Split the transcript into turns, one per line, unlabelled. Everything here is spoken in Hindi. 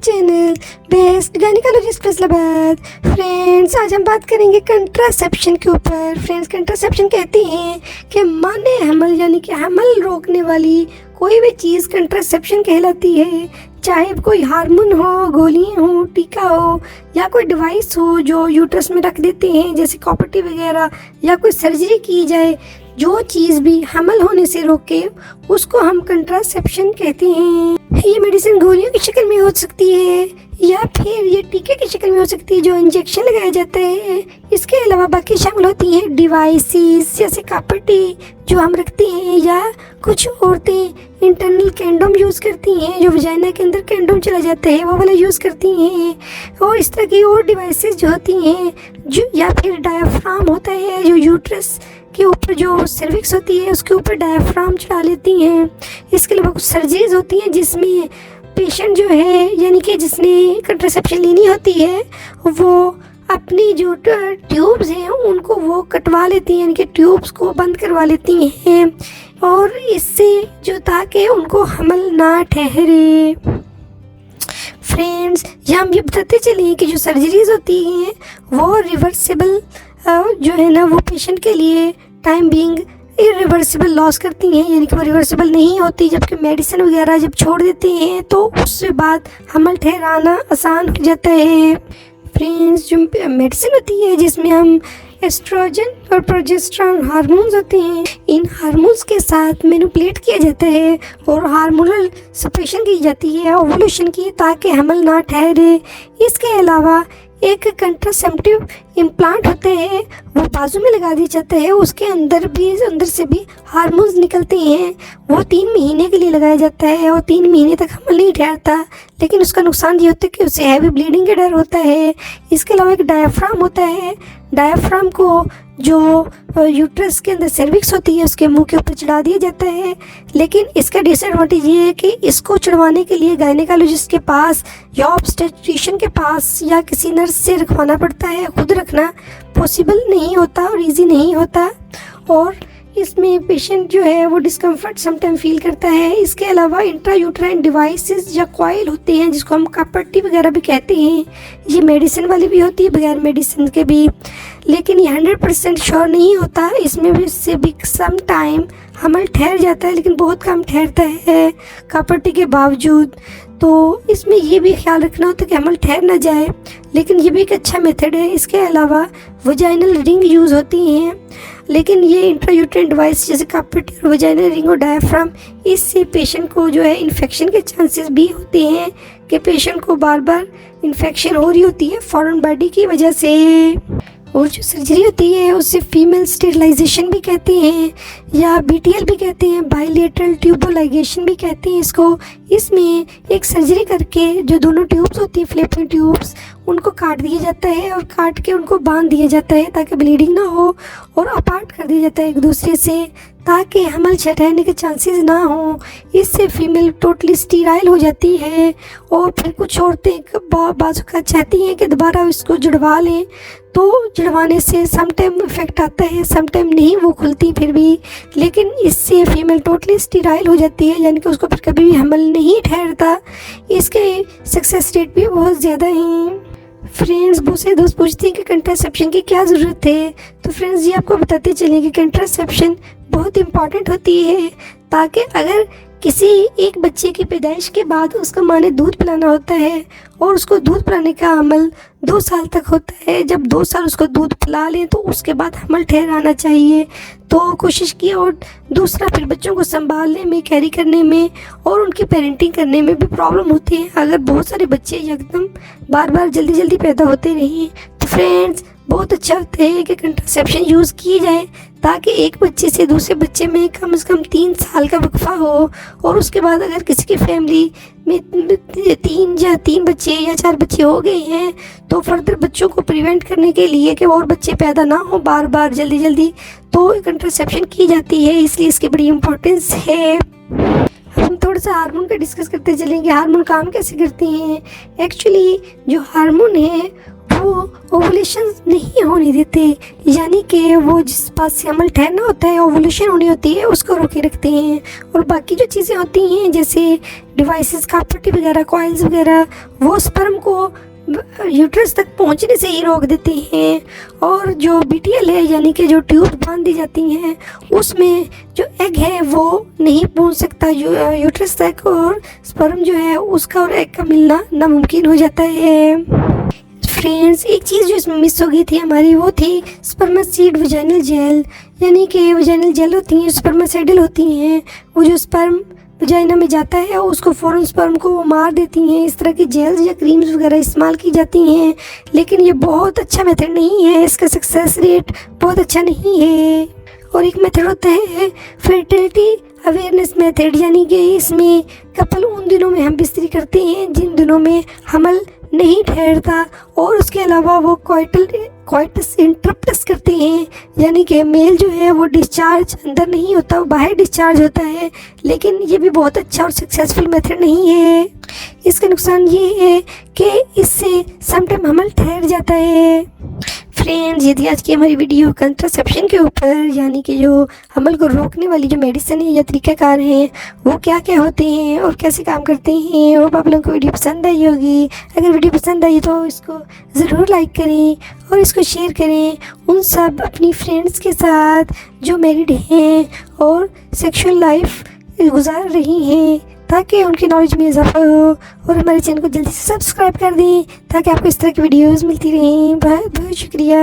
Channel best gynaecologist Faisalabad. Friends, आज हम बात करेंगे कंट्रासेप्शन के ऊपर। फ्रेंड्स, कंट्रासेप्शन कहते हैं कि माने हमल यानी कि हमल रोकने वाली कोई भी चीज़ कंट्रासेप्शन कहलाती है। चाहे कोई हार्मोन हो, गोलियां हो, टीका हो या कोई डिवाइस हो जो यूट्रस में रख देते हैं जैसे कॉपर्टी वगैरह, या कोई सर्जरी की जाए, जो चीज़ भी हमल होने से रोके उसको हम कंट्रासेप्शन कहते हैं। ये मेडिसिन गोलियों की शक्ल में हो सकती है या फिर ये टीके की शक्ल में हो सकती है जो इंजेक्शन लगाया जाता है। इसके अलावा बाकी शामिल होती हैं डिवाइसेस जैसे कॉपर्टी जो हम रखते हैं, या कुछ औरतें इंटरनल कैंडोम यूज़ करती हैं जो वजाइना के अंदर कैंडोम चला जाता है वो वाला यूज़ करती हैं। और इस तरह की और डिवाइसेस जो होती हैं जो, या फिर डायाफ्राम होता है जो यूट्रस के ऊपर जो सर्विक्स होती है उसके ऊपर डायाफ्राम चढ़ा लेती हैं। इसके अलावा कुछ सर्जरीज होती हैं जिसमें पेशेंट जो है यानी कि जिसने कंट्रासेप्शन लेनी होती है वो अपनी जो ट्यूब्स हैं उनको वो कटवा लेती हैं, यानी कि ट्यूब्स को बंद करवा लेती हैं, और इससे जो ताकि उनको हमल ना ठहरे। फ्रेंड्स, यहाँ हम ये बताते चले कि जो सर्जरीज होती हैं वो रिवर्सिबल जो है ना वो पेशेंट के लिए टाइम बीइंग इरिवर्सिबल लॉस करती हैं, यानी कि वो रिवर्सिबल नहीं होती। जबकि मेडिसिन वगैरह जब छोड़ देते हैं तो उसके बाद हमल ठहराना आसान हो जाता है। फ्रेंड्स, जो मेडिसिन होती है जिसमें हम एस्ट्रोजन और प्रोजेस्टेरोन हार्मोन्स होते हैं, इन हार्मोन्स के साथ मैनिपुलेट किया जाता है और हार्मोनल सप्रेशन की जाती है ओवुलेशन की, ताकि हमल ना ठहरे। इसके अलावा एक कंट्रासेप्टिव इम्प्लांट होता है वो बाजू में लगा दिया जाता है, उसके अंदर से भी हार्मोन्स निकलते हैं। वो 3 महीने के लिए लगाया जाता है और 3 महीने तक हमल नहीं ठहरता, लेकिन उसका नुकसान ये होता है कि उससे हैवी ब्लीडिंग का डर होता है। इसके अलावा एक डायाफ्राम होता है, डायाफ्राम को जो यूट्रस के अंदर सर्विक्स होती है उसके मुंह के ऊपर चढ़ा दिया जाता है। लेकिन इसका डिसएडवांटेज ये है कि इसको चढ़वाने के लिए गायनेकोलॉजिस्ट के पास या ऑब्स्टेट्रिशियन के पास या किसी नर्स से रखवाना पड़ता है। खुद रखना पॉसिबल नहीं होता और इजी नहीं होता, और इसमें पेशेंट जो है वो डिस्कम्फर्ट समटाइम फील करता है। इसके अलावा इंट्रायूट्राइन डिवाइसेस या कॉइल होते हैं जिसको हम कॉपर्टी वगैरह भी कहते हैं, ये मेडिसिन वाली भी होती है बगैर मेडिसिन के भी, लेकिन ये 100% श्योर नहीं होता। इसमें भी से भी सम टाइम हमल ठहर जाता है, लेकिन बहुत कम ठहरता है कॉपर्टी के बावजूद। तो इसमें ये भी ख्याल रखना होता है कि हमल ठहर ना जाए, लेकिन ये भी एक अच्छा मेथड है। इसके अलावा वजाइनल रिंग यूज़ होती हैं, लेकिन ये इंट्रायूट्राइन डिवाइस जैसे कॉपर्टी और वजाइनल रिंग और डायाफ्राम, इससे पेशेंट को जो है इन्फेक्शन के चांसेस भी होते हैं कि पेशेंट को बार बार इन्फेक्शन हो रही होती है फॉरेन बॉडी की वजह से। और जो सर्जरी होती है उससे फीमेल स्टेरिलाइजेशन भी कहते हैं या BTL भी कहते हैं, बाइलेटरल ट्यूबो लाइगेशन भी कहते हैं इसको। इसमें एक सर्जरी करके जो दोनों ट्यूब्स होती हैं फ्लैपिंग ट्यूब्स उनको काट दिया जाता है और काट के उनको बांध दिया जाता है ताकि ब्लीडिंग ना हो, और अपार्ट कर दिया जाता है एक दूसरे से ताकि हमल ठहरने के चांसेस ना हो। इससे फीमेल टोटली स्टीराइल हो जाती है, और फिर कुछ औरतें बाजू का चाहती हैं कि दोबारा इसको जुड़वा लें, तो जुड़वाने से समटाइम इफेक्ट आता है, समटाइम नहीं वो खुलती फिर भी, लेकिन इससे फीमेल टोटली स्टीराइल हो जाती है, यानी कि उसको फिर कभी भी हमल नहीं ठहरता। इसके सक्सेस रेट भी बहुत ज़्यादा हैं। फ्रेंड्स, बहुत से दोस्त पूछते हैं कि कंट्रासेप्शन की क्या ज़रूरत है, तो फ्रेंड्स ये आपको बताते चलें कि कंट्रासेप्शन बहुत इम्पॉर्टेंट होती है, ताकि अगर किसी एक बच्चे की पैदाइश के बाद उसका माँ ने दूध पिलाना होता है और उसको दूध पिलाने का अमल 2 साल तक होता है, जब 2 साल उसको दूध पिला लें तो उसके बाद हमल ठहराना चाहिए। तो कोशिश की, और दूसरा फिर बच्चों को संभालने में, कैरी करने में और उनकी पेरेंटिंग करने में भी प्रॉब्लम होती है अगर बहुत सारे बच्चे एकदम बार बार जल्दी जल्दी पैदा होते रहें। तो फ्रेंड्स, बहुत अच्छा होता है कि कंट्रासेप्शन यूज़ की जाए ताकि एक बच्चे से दूसरे बच्चे में कम से कम 3 साल का वक्फा हो, और उसके बाद अगर किसी की फैमिली में 3 बच्चे या 4 बच्चे हो गए हैं तो फर्दर बच्चों को प्रिवेंट करने के लिए कि और बच्चे पैदा ना हो बार बार जल्दी जल्दी, तो कंट्रासेप्शन की जाती है, इसलिए इसकी बड़ी इम्पोर्टेंस है। हम थोड़ा सा हार्मोन का डिस्कस करते चलेंगे, हार्मोन काम कैसे करते हैं। एक्चुअली जो हार्मोन है वो ओवुलेशन नहीं होने देते, यानी कि वो जिस बात से अमल ठहरना होता है, ओवुलेशन होनी होती है, उसको रोके रखते हैं। और बाकी जो चीज़ें होती हैं जैसे डिवाइसेस का पट्टी वगैरह, कॉइल्स वगैरह, वो स्पर्म को यूट्रस तक पहुंचने से ही रोक देते हैं। और जो BTL है यानी कि जो ट्यूब बांध दी जाती हैं उसमें जो एग है वो नहीं पहुंच सकता यूट्रस तक, और स्पर्म जो है उसका और एग का मिलना नामुमकिन हो जाता है। फ्रेंड्स, एक चीज़ जो इसमें मिस हो गई थी हमारी, वो थी स्पर्मासीड वजाइनल जेल, यानी कि वजाइनल जेल होती हैं, स्पर्मासाइडल होती हैं। वो जो स्पर्म वजाइना में जाता है उसको फ़ौरन स्पर्म को वो मार देती हैं। इस तरह की जेल्स या क्रीम्स वगैरह इस्तेमाल की जाती हैं, लेकिन ये बहुत अच्छा मेथड नहीं है, इसका सक्सेस रेट बहुत अच्छा नहीं है। और एक मेथड होता है फर्टिलिटी अवेयरनेस मेथड, यानी कि इसमें कपल उन दिनों में हम बिस्तरी करते हैं जिन दिनों में हमल नहीं ठहरता, और उसके अलावा वो क्वाइटस इंटरप्टस करते हैं, यानी कि मेल जो है वो डिस्चार्ज अंदर नहीं होता, वो बाहर डिस्चार्ज होता है। लेकिन ये भी बहुत अच्छा और सक्सेसफुल मेथड नहीं है। इसका नुकसान ये है कि इससे समटाइम हमल ठहर जाता है। फ्रेंड्स, यदि आज की हमारी वीडियो कंट्रासेप्शन के ऊपर, यानी कि जो हमल को रोकने वाली जो मेडिसिन है या तरीक़ाकार हैं वो क्या क्या होते हैं और कैसे काम करते हैं, वो आप लोगों को वीडियो पसंद आई होगी। अगर वीडियो पसंद आई तो इसको ज़रूर लाइक करें और इसको शेयर करें उन सब अपनी फ्रेंड्स के साथ जो मैरिड हैं और सेक्सुअल लाइफ गुजार रही हैं, ताकि उनकी नॉलेज में इजाफा हो। और हमारे चैनल को जल्दी से सब्सक्राइब कर दें ताकि आपको इस तरह की वीडियोस मिलती रहें। बहुत बहुत शुक्रिया।